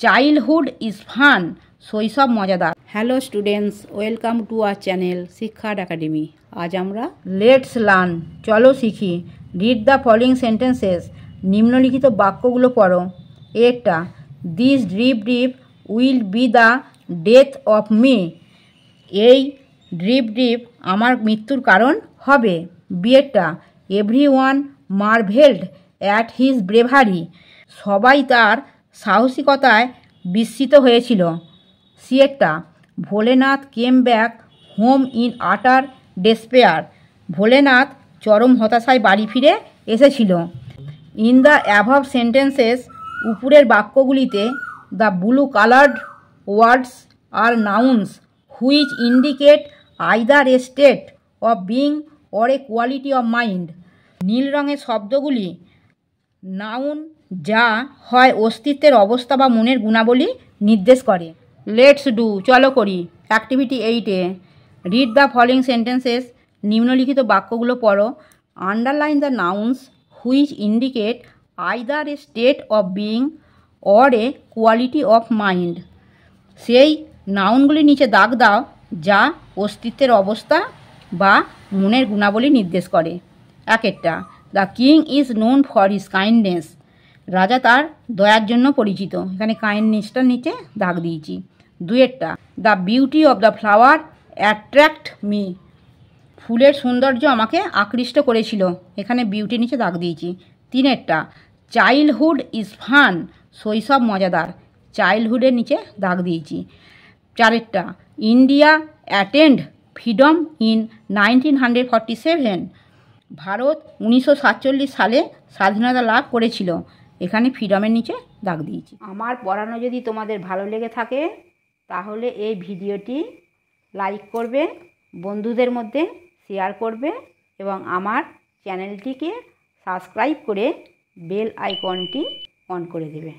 Childhood is fun, শৈশব মজাদার। Hello students, welcome to our channel শিক্ষা একাডেমি। আজ আমরা লেটস লার্ন, চলো শিখি। রিড দ্য ফলোইং সেন্টেন্সেস, নিম্নলিখিত বাক্যগুলো পড়ো। একটা, this drip drip will be the death of me, এই ড্রিপ ড্রিপ আমার মৃত্যুর কারণ হবে। বিয়েরটা, everyone marvelled at his bravery, সবাই তার সাহসিকতায় বিস্মিত হয়েছিল। সিয়েরটা, Bholenath came back home in utter despair, Bholenath চরম হতাশায় বাড়ি ফিরে এসেছিল। ইন দ্য অ্যাভাব সেন্টেন্সেস, উপরের বাক্যগুলিতে the blue coloured words are nouns which indicate either a state of being or a quality of mind, নীল রঙের শব্দগুলি নাউন যা হয় অস্তিত্বের অবস্থা বা মনের গুণাবলী নির্দেশ করে। লেটস ডু, চলো করি। অ্যাক্টিভিটি 8-এ রিড দ্য ফলোইং সেন্টেন্সেস, নিম্নলিখিত বাক্যগুলো পড়ো। Underline the nouns which indicate either a state of being or a quality of mind, সেই নাউনগুলির নিচে দাগ দাও যা অস্তিত্বের অবস্থা বা মনের গুণাবলী নির্দেশ করে। একটা, the king is known for his kindness, রাজা তার দয়ার জন্য পরিচিত, এখানে কাইন্ডনেসটার নিচে দাগ দিয়েছি। দুয়েরটা, the beauty of the flower attract me, ফুলের সৌন্দর্য আমাকে আকৃষ্ট করেছিল, এখানে বিউটির নিচে দাগ দিয়েছি। তিনেরটা, চাইল্ডহুড ইজ ফান, শৈশব মজাদার, চাইল্ডহুডের নিচে দাগ দিয়েছি। চারেরটা, India attained freedom in 1947, Bharat 1947 সালে স্বাধীনতা লাভ করেছিল, এখানে ফ্রিডমের নিচে দাগ দিয়েছি। আমার পড়ানো যদি তোমাদের ভালো লেগে থাকে তাহলে এই ভিডিওটি লাইক করবে, বন্ধুদের মধ্যে শেয়ার করবে এবং আমার চ্যানেলটিকে সাবস্ক্রাইব করে বেল আইকনটি অন করে দেবে।